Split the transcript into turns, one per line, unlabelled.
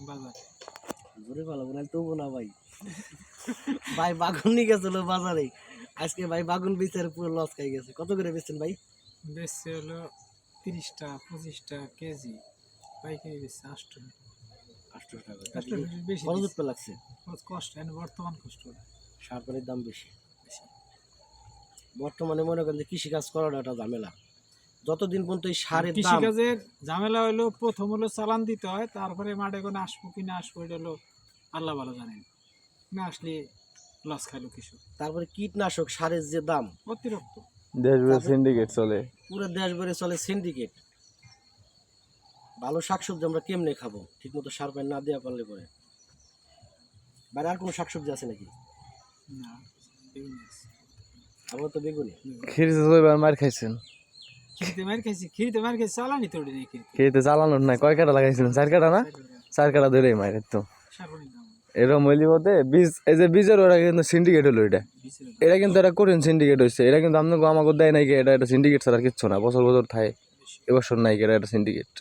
বাজারে
জোরে ভালো বলে তবু না ভাই ভাই বাগুন নিয়ে গেছিল বাজারে আজকে ভাই বাগুন বেচার পুরো লস খাই গেছে কত করে বেচছেন ভাই
বেচছে হলো 30টা 25টা কেজি পাইকারি বেচছে
800 টাকা
বেশি
খরচ উঠতে লাগছে
কষ্ট বর্তমান কষ্ট
সার পানির দাম বেশি বর্তমানে মনে করেন যে কৃষিকাজ করাটা একটা ঝামেলা যতদিন পর্যন্ত এই সারের দাম
কৃষিকাজের ঝামেলা হলো প্রথম হলো চালান দিতে হয় তারপরে মাঠে কোনো আসবো কি না আসবো এটা হলো আল্লাহ ভালো জানেন না আসলে লস খাইলো কৃষক
তারপরে কীটনাশক সারের যে দাম
অতিরিক্ত
দেশভর সিন্ডিকেট চলে
পুরো দেশ ভরে চলে সিন্ডিকেট ভালো শাকসবজি আমরা কেমনে খাবো ঠিক মতো সার পানি না দেওয়া পারলে পরে বাইরে আর কোনো শাকসবজি আছে নাকি
না
আমরা তো বেগুনি
খিরিতে তো এবার মার খাইছেন
খিরিতে মার খাইছি চালানি তো নেই
খিরিতে চালানোর নাই কয় কাটা লাগাইছিলেন 4 কাটা না 4 কাটা ধরেই মারের তো
সারবনির দাম
এরকম হইলি বলতে বীজ এই যে বীজের ওরা কিন্তু সিন্ডিকেট হলো এটা কিন্তু একটা কঠিন সিন্ডিকেট হয়েছে এটা কিন্তু আপনাকে আমাকে দেয় নাই এটা একটা সিন্ডিকেট ছাড়া আর কিচ্ছু না বছর বছর থাকে এবছর নাই এটা একটা সিন্ডিকেট